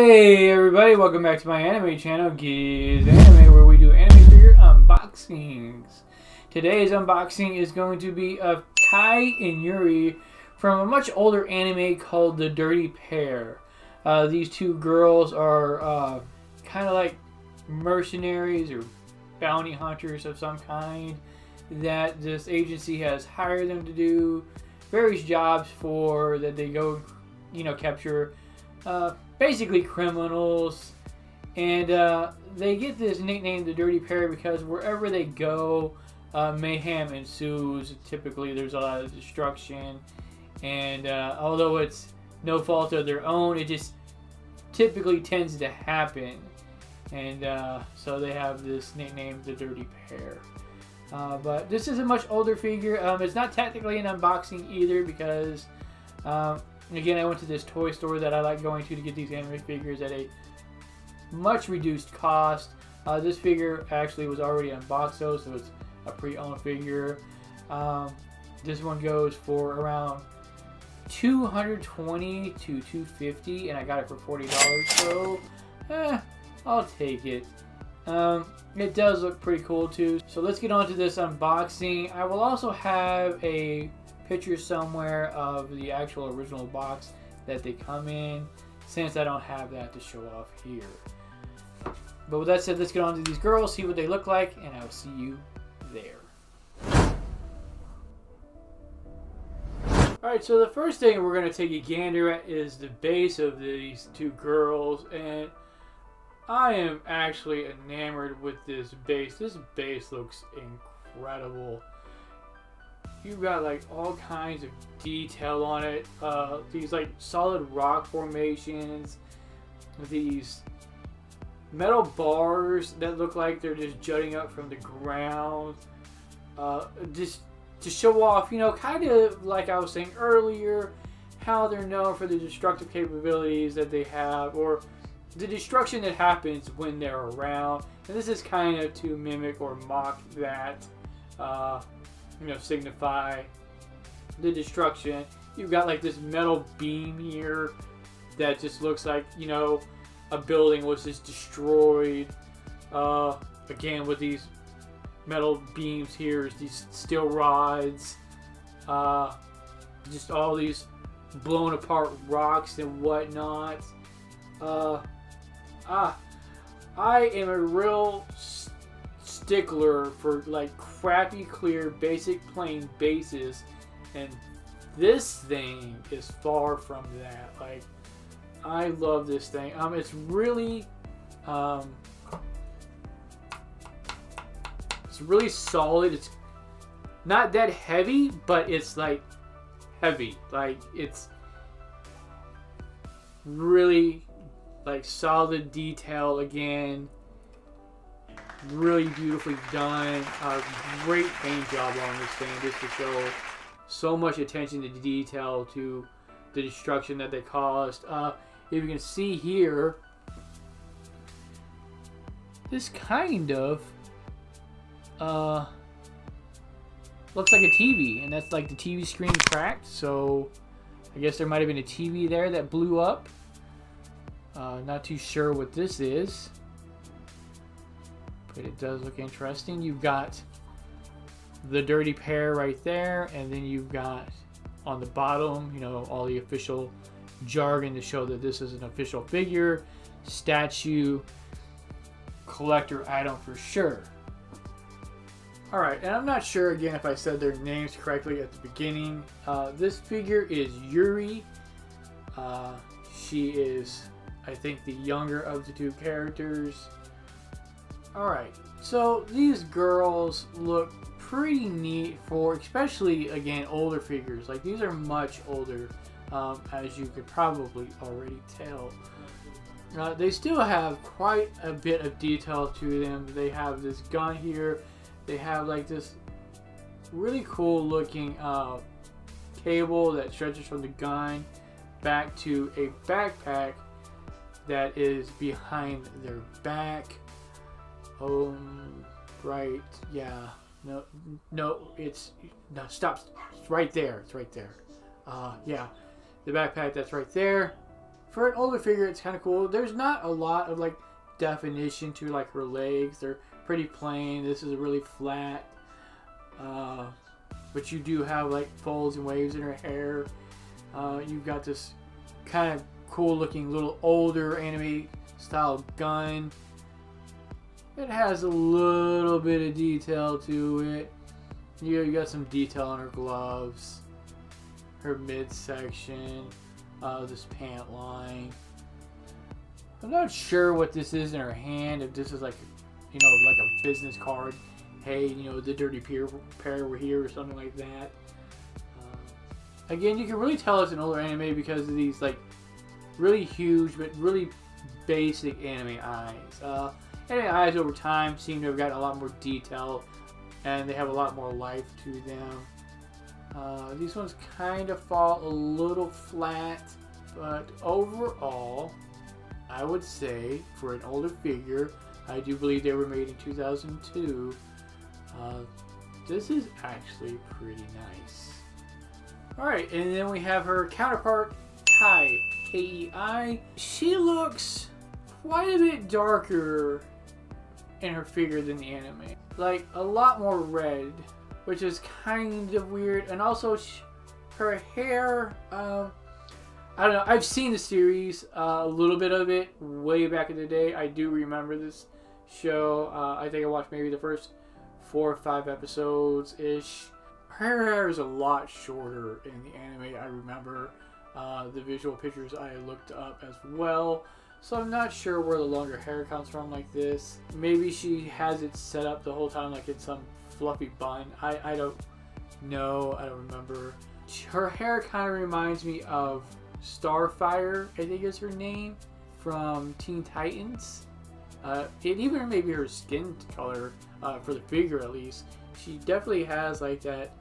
Hey everybody, welcome back to my anime channel, Gizanime, where we do anime figure unboxings. Today's unboxing is going to be of Kai and Yuri from a much older anime called The Dirty Pair. These two girls are kind of like mercenaries or bounty hunters of some kind that this agency has hired them to do various jobs for, that they go, capture basically criminals, and they get this nickname, the Dirty Pair, because wherever they go, mayhem ensues. Typically, there's a lot of destruction, and although it's no fault of their own, it just typically tends to happen, and so they have this nickname, the Dirty Pair. But this is a much older figure. It's not technically an unboxing either because again, I went to this toy store that I like going to get these anime figures at a much reduced cost. This figure actually was already unboxed though, so it's a pre-owned figure. This one goes for around $220 to $250, and I got it for $40, so I'll take it. It does look pretty cool too. So let's get on to this unboxing. I will also have a picture somewhere of the actual original box that they come in, since I don't have that to show off here. But with that said, let's get on to these girls, see what they look like, and I will see you there. Alright, so the first thing we're going to take a gander at is the base of these two girls, and I am actually enamored with this base. This base looks incredible. You've got like all kinds of detail on it. These like solid rock formations, these metal bars that look like they're just jutting up from the ground. Just to show off, kind of like I was saying earlier, how they're known for the destructive capabilities that they have, or the destruction that happens when they're around. And this is kind of to mimic or mock that. Signify the destruction. You've got like this metal beam here that just looks like, a building was just destroyed. Again, with these metal beams here, these steel rods, just all these blown apart rocks and whatnot. I am a real stickler for like crappy, clear, basic, plain bases, and this thing is far from that. Like, I love this thing. It's really solid. It's not that heavy, but it's like heavy. Like, it's really like solid detail again. Really beautifully done. Great paint job on this thing, just to show so much attention to detail to the destruction that they caused. If you can see here, this kind of looks like a TV, and that's like the TV screen cracked, so I guess there might have been a TV there that blew up. Not too sure what this is, but it does look interesting. You've got the Dirty Pair right there, and then you've got on the bottom, all the official jargon to show that this is an official figure, statue, collector item for sure. Alright, and I'm not sure again if I said their names correctly at the beginning. This figure is Yuri. She is, I think, the younger of the two characters. Alright, so these girls look pretty neat for, especially, again, older figures. Like, these are much older, as you could probably already tell. They still have quite a bit of detail to them. They have this gun here. They have like this really cool looking cable that stretches from the gun back to a backpack that is behind their back. Right, yeah. No, stop. It's right there. It's right there. Yeah, the backpack that's right there. For an older figure, it's kind of cool. There's not a lot of like definition to like her legs. They're pretty plain. This is really flat. But you do have like folds and waves in her hair. You've got this kind of cool looking little older anime style gun. It has a little bit of detail to it. You got some detail on her gloves, her midsection, this pant line. I'm not sure what this is in her hand. If this is like, you know, like a business card. Hey, you know, the dirty pair were here or something like that. Again, you can really tell it's an older anime because of these like really huge but really basic anime eyes. Anime eyes over time seem to have gotten a lot more detail and they have a lot more life to them. These ones kind of fall a little flat, but overall, I would say for an older figure, I do believe they were made in 2002. This is actually pretty nice. Alright, and then we have her counterpart, Kai, K-E-I. She looks quite a bit darker in her figure than the anime. Like, a lot more red, which is kind of weird. And also, her hair, I don't know. I've seen the series, a little bit of it, way back in the day. I do remember this show. I think I watched maybe the first 4 or 5 episodes-ish. Her hair is a lot shorter in the anime, I remember. The visual pictures I looked up as well. So I'm not sure where the longer hair comes from like this. Maybe she has it set up the whole time like it's some fluffy bun. I don't know. I don't remember. Her hair kind of reminds me of Starfire, I think is her name, from Teen Titans. It even maybe her skin color, for the figure at least. She definitely has like that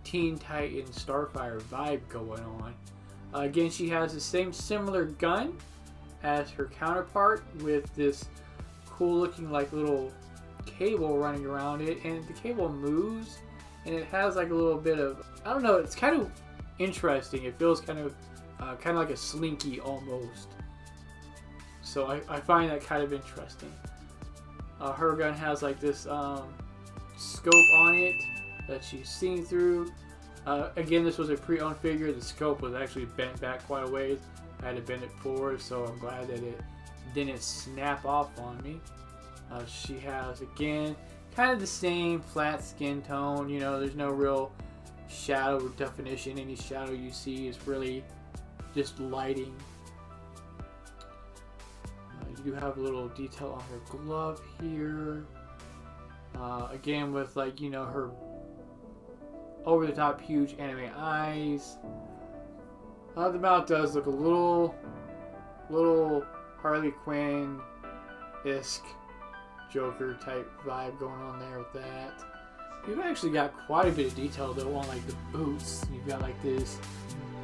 Teen Titans Starfire vibe going on. Again, she has the same similar gun as her counterpart with this cool looking like little cable running around it, and the cable moves and it has like a little bit of, I don't know, it's kind of interesting. It feels kind of like a slinky almost. So I find that kind of interesting. Her gun has like this scope on it that she's seeing through. Again, this was a pre-owned figure. The scope was actually bent back quite a ways. I had to bend it forward, so I'm glad that it didn't snap off on me. She has, again, kind of the same flat skin tone. You know, there's no real shadow or definition. Any shadow you see is really just lighting. You do have a little detail on her glove here. Again, with like, you know, her over-the-top huge anime eyes. The mouth does look a little Harley Quinn-esque Joker type vibe going on there with that. You've actually got quite a bit of detail though on like the boots. You've got like this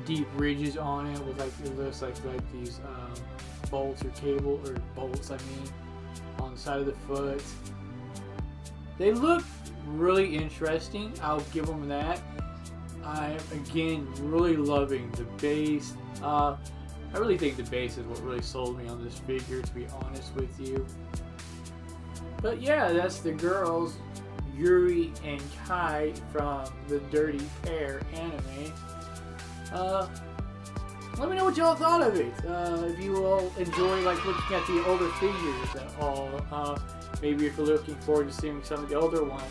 deep ridges on it with like, it looks like these bolts or cable, or bolts I mean, on the side of the foot. They look really interesting. I'll give them that. I'm again really loving the base. I really think the base is what really sold me on this figure, to be honest with you. But yeah, that's the girls, Yuri and Kai from the Dirty Pair anime. Let me know what y'all thought of it. If you all enjoy like looking at the older figures at all. Maybe if you're looking forward to seeing some of the older ones.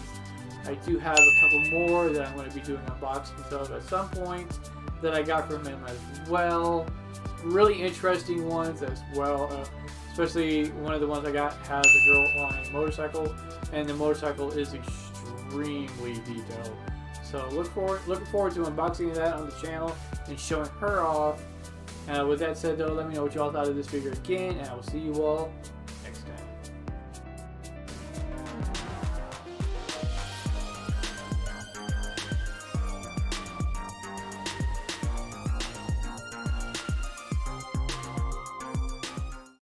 I do have a couple more that I'm going to be doing unboxings of at some point that I got from him as well. Really interesting ones as well. Especially one of the ones I got has a girl on a motorcycle, and the motorcycle is extremely detailed. So looking forward to unboxing that on the channel and showing her off. With that said though, let me know what y'all thought of this figure again, and I will see you all